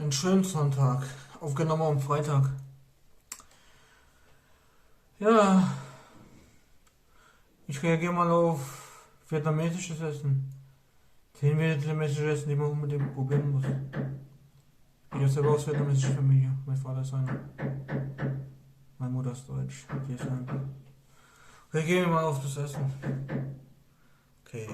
Einen schönen Sonntag, aufgenommen am Freitag. Ja, ich reagiere mal auf vietnamesisches Essen. 10 vietnamesische Essen, die man unbedingt probieren muss. Ich bin selber aus vietnamesischer Familie. Mein Vater ist einer. Meine Mutter ist deutsch. Die ist ein. Reagieren wir mal auf das Essen. Okay,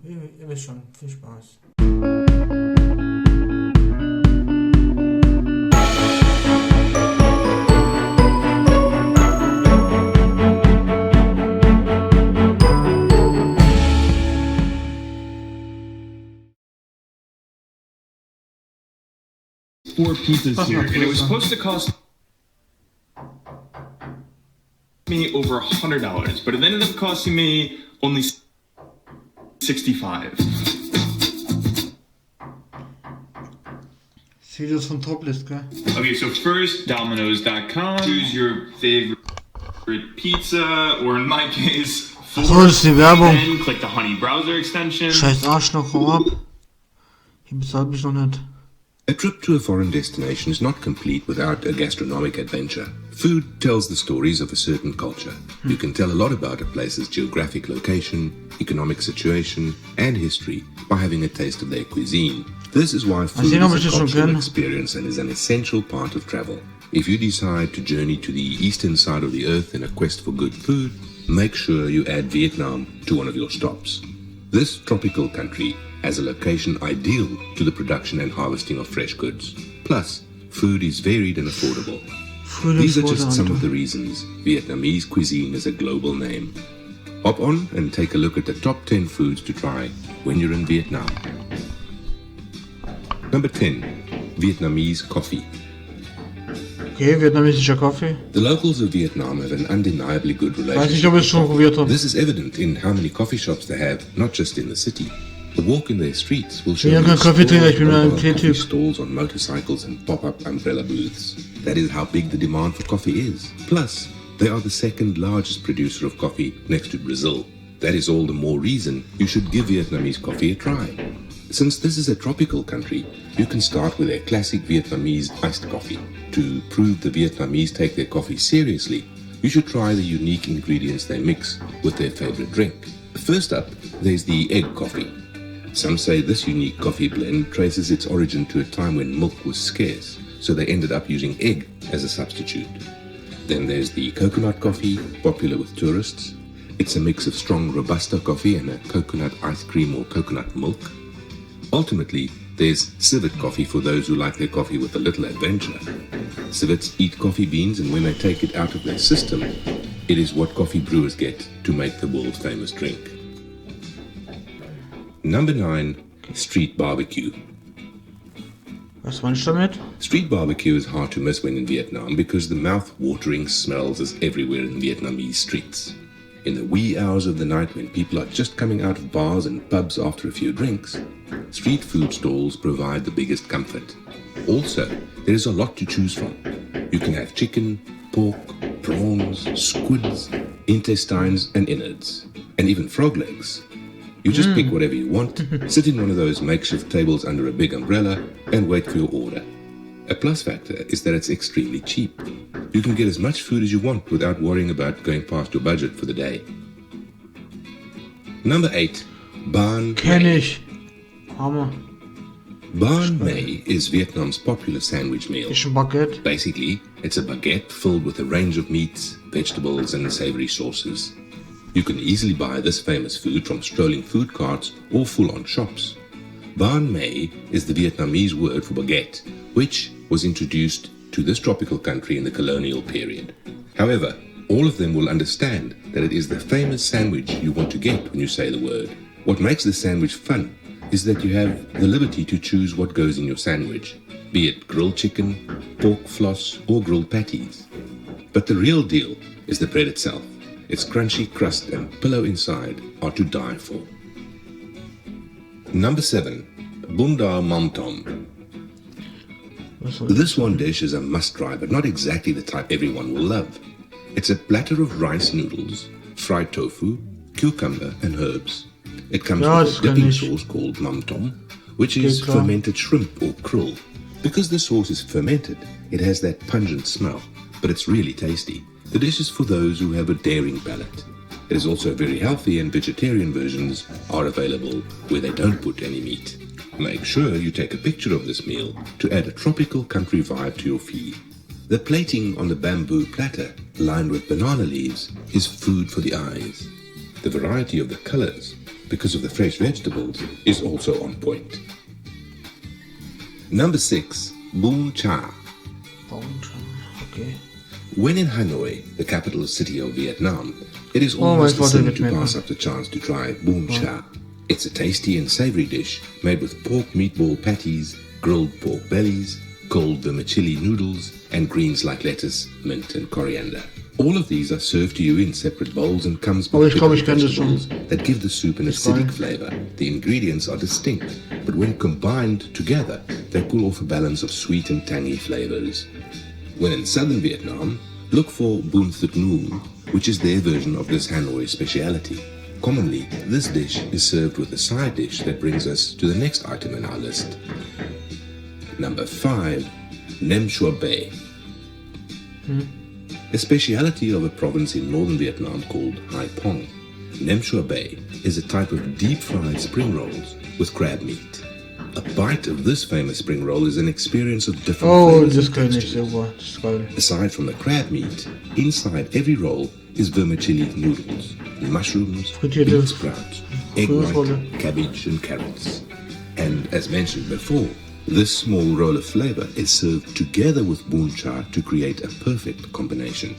ihr wisst schon, viel Spaß. Four pizzas here, and it was supposed to cost me over $100, but it ended up costing me only $65. Sieht das von Toplist, gell? Okay, so first, Domino's.com. Choose your favorite pizza, or in my case, four. So ist die Werbung. Then click the Honey browser extension. Scheiß Arschloch, hau ab. Hier bezahlt mich noch nicht. A trip to a foreign destination is not complete without a gastronomic adventure. Food tells the stories of a certain culture. You can tell a lot about a place's geographic location, economic situation, and history by having a taste of their cuisine. This is why food is a cultural experience and is an essential part of travel. If you decide to journey to the eastern side of the earth in a quest for good food, make sure you add Vietnam to one of your stops. This tropical country has a location ideal to the production and harvesting of fresh goods. Plus, food is varied and affordable. These are just some of the reasons Vietnamese cuisine is a global name. Hop on and take a look at the top 10 foods to try when you're in Vietnam. Number 10. Vietnamese coffee. Okay, vietnamesischer Kaffee. The locals of Vietnam have an undeniably good relationship. Weiß nicht, ob ich es schon probiert habe. This is evident in how many coffee shops they have, not just in the city. A walk in their streets will show ich bin ja kein Kaffeetrinker, ich bin ein Teetyp. Stalls on motorcycles and pop-up umbrella booths. That is how big the demand for coffee is. Plus, they are the second largest producer of coffee next to Brazil. That is all the more reason you should give Vietnamese coffee a try. Since this is a tropical country, you can start with their classic Vietnamese iced coffee. To prove the Vietnamese take their coffee seriously, you should try the unique ingredients they mix with their favorite drink. First up, there's the egg coffee. Some say this unique coffee blend traces its origin to a time when milk was scarce, so they ended up using egg as a substitute. Then there's the coconut coffee, popular with tourists. It's a mix of strong Robusta coffee and a coconut ice cream or coconut milk. Ultimately, there's civet coffee for those who like their coffee with a little adventure. Civets eat coffee beans, and when they take it out of their system, it is what coffee brewers get to make the world-famous drink. Number 9. Street barbecue. Was meinst du damit? Street barbecue is hard to miss when in Vietnam because the mouth-watering smells is everywhere in Vietnamese streets. In the wee hours of the night when people are just coming out of bars and pubs after a few drinks, street food stalls provide the biggest comfort. Also, there is a lot to choose from. You can have chicken, pork, prawns, squids, intestines and innards, and even frog legs. You just pick whatever you want, sit in one of those makeshift tables under a big umbrella, and wait for your order. A plus factor is that it's extremely cheap. You can get as much food as you want without worrying about going past your budget for the day. Number 8. Banh Kenn Mi. ich. Hammer. Banh Mi is Vietnam's popular sandwich meal. Ist ein Baguette. Basically, it's a baguette filled with a range of meats, vegetables, and savory sauces. You can easily buy this famous food from strolling food carts or full-on shops. Banh Mi is the Vietnamese word for baguette, which was introduced to this tropical country in the colonial period. However, all of them will understand that it is the famous sandwich you want to get when you say the word. What makes the sandwich fun is that you have the liberty to choose what goes in your sandwich, be it grilled chicken, pork floss, or grilled patties. But the real deal is the bread itself. Its crunchy crust and pillow inside are to die for. Number 7. Bunda Mam Tom. This one dish is a must-try, but not exactly the type everyone will love. It's a platter of rice noodles, fried tofu, cucumber, and herbs. It comes with a dipping sauce called Mam Tom, which is fermented shrimp or krill. Because the sauce is fermented, it has that pungent smell, but it's really tasty. The dish is for those who have a daring palate. It is also very healthy, and vegetarian versions are available where they don't put any meat. Make sure you take a picture of this meal to add a tropical country vibe to your feed. The plating on the bamboo platter, lined with banana leaves, is food for the eyes. The variety of the colors, because of the fresh vegetables, is also on point. Number 6. Bun Cha. Okay. When in Hanoi, the capital city of Vietnam, it is Oh, almost my a sin God, to Vietnam. pass up the chance to try Bun Cha. It's a tasty and savory dish made with pork meatball patties, grilled pork bellies, cold vermicelli noodles, and greens like lettuce, mint, and coriander. All of these are served to you in separate bowls and comes with ich glaube, ich pickled kenne das schon. vegetables that give the soup an acidic flavor. The ingredients are distinct, but when combined together, they pull off a balance of sweet and tangy flavors. When in southern Vietnam, look for Bun Thut Nung, which is their version of this Hanoi speciality. Commonly, this dish is served with a side dish that brings us to the next item in our list. Number 5. Nemshwa Bay. A speciality of a province in northern Vietnam called Hai Phong. Nemshwa Bay is a type of deep-fried spring rolls with crab meat. A bite of this famous spring roll is an experience of different Oh, flavors das and kann ich textures. super. Das ist geil. Aside from the crab meat, inside every roll is vermicelli noodles, mushrooms, Frittierte bean sprouts, egg white, Frührolle. cabbage and carrots. And as mentioned before, this small roll of flavor is served together with bun cha to create a perfect combination.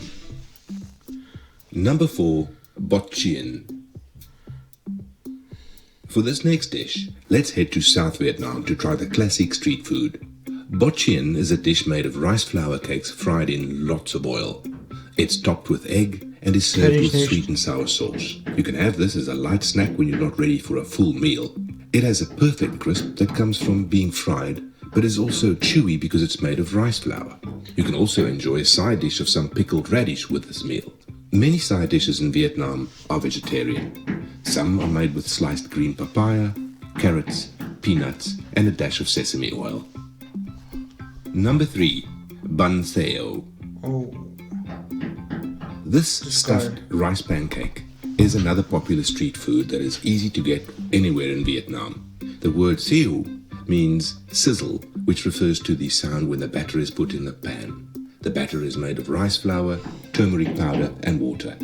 Number 4. Boccien. For this next dish, let's head to South Vietnam to try the classic street food. Boccien is a dish made of rice flour cakes fried in lots of oil. It's topped with egg and is served Kenn ich with nicht. sweet and sour sauce. You can have this as a light snack when you're not ready for a full meal. It has a perfect crisp that comes from being fried, but is also chewy because it's made of rice flour. You can also enjoy a side dish of some pickled radish with this meal. Many side dishes in Vietnam are vegetarian. Some are made with sliced green papaya, carrots, peanuts, and a dash of sesame oil. Number 3. Bun Theo. Oh. This stuffed rice pancake is another popular street food that is easy to get anywhere in Vietnam. The word theo means sizzle, which refers to the sound when the batter is put in the pan. The batter is made of rice flour, turmeric powder, and water.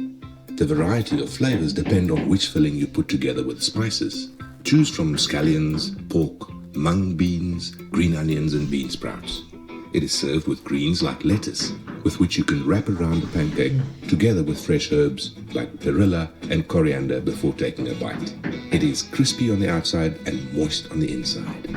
The variety of flavors depend on which filling you put together with spices. Choose from scallions, pork, mung beans, green onions, and bean sprouts. It is served with greens like lettuce, with which you can wrap around the pancake, together with fresh herbs like perilla and coriander before taking a bite. It is crispy on the outside and moist on the inside.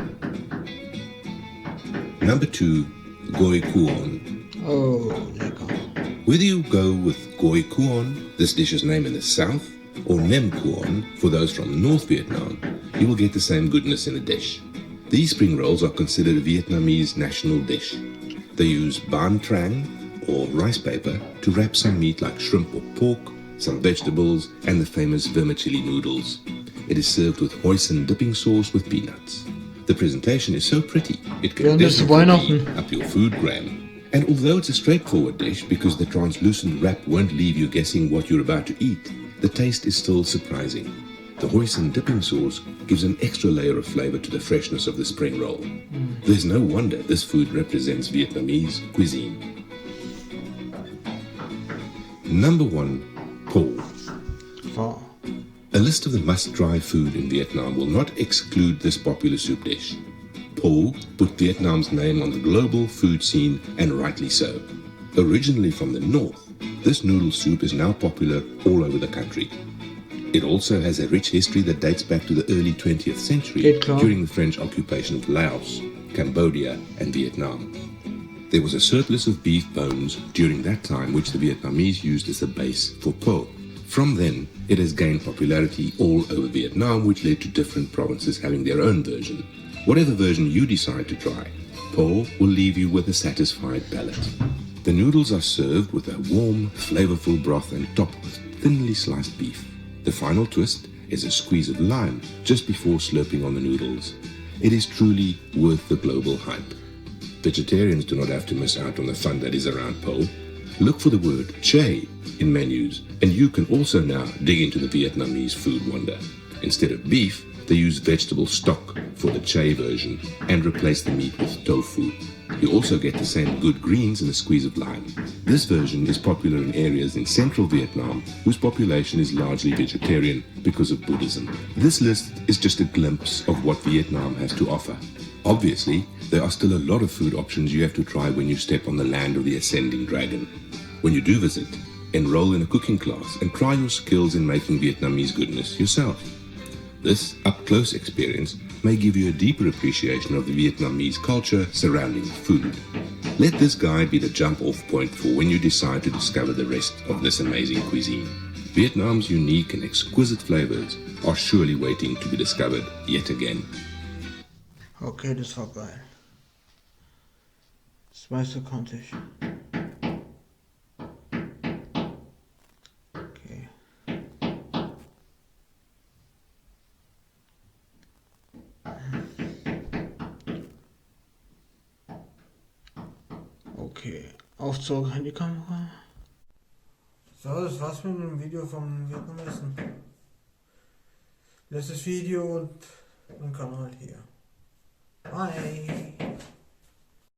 Number 2. Goi Kuon. Oh, lecker. Whether you go with Goi Kuon, this dish's name in the south, or Nem Kuon, for those from North Vietnam, you will get the same goodness in a dish. These spring rolls are considered a Vietnamese national dish. They use ban trang, or rice paper, to wrap some meat like shrimp or pork, some vegetables, and the famous vermicelli noodles. It is served with hoisin dipping sauce with peanuts. The presentation is so pretty, it can Während des definitely Weihnachten. be up your food gram. And although it's a straightforward dish because the translucent wrap won't leave you guessing what you're about to eat, the taste is still surprising. The hoisin dipping sauce gives an extra layer of flavor to the freshness of the spring roll. There's no wonder this food represents Vietnamese cuisine. Number 1. Po. Wow. A list of the must-try food in Vietnam will not exclude this popular soup dish. Po put Vietnam's name on the global food scene, and rightly so. Originally from the north, this noodle soup is now popular all over the country. It also has a rich history that dates back to the early 20th century, Geht klar. during the French occupation of Laos, Cambodia, and Vietnam. There was a surplus of beef bones during that time which the Vietnamese used as a base for po. From then, it has gained popularity all over Vietnam, which led to different provinces having their own version. Whatever version you decide to try, po will leave you with a satisfied palate. The noodles are served with a warm, flavorful broth and topped with thinly sliced beef. The final twist is a squeeze of lime just before slurping on the noodles. It is truly worth the global hype. vegetarians do not have to miss out on the fun that is around po. Look for the word chay in menus, and you can also now dig into the Vietnamese food wonder. Instead of beef, they use vegetable stock for the chay version and replace the meat with tofu. You also get the same good greens and a squeeze of lime. This version is popular in areas in central Vietnam whose population is largely vegetarian because of Buddhism. This list is just a glimpse of what Vietnam has to offer. Obviously, there are still a lot of food options you have to try when you step on the land of the ascending dragon. When you do visit, enroll in a cooking class and try your skills in making Vietnamese goodness yourself. This up-close experience may give you a deeper appreciation of the Vietnamese culture surrounding food. Let this guide be the jump-off point for when you decide to discover the rest of this amazing cuisine. Vietnam's unique and exquisite flavors are surely waiting to be discovered yet again. Okay, das war geil. Das meiste konnte ich. Okay. Okay, auf zur Handykamera. So, das war's mit dem Video vom Vietnamessen. Letztes Video und mein Kanal hier. Bye!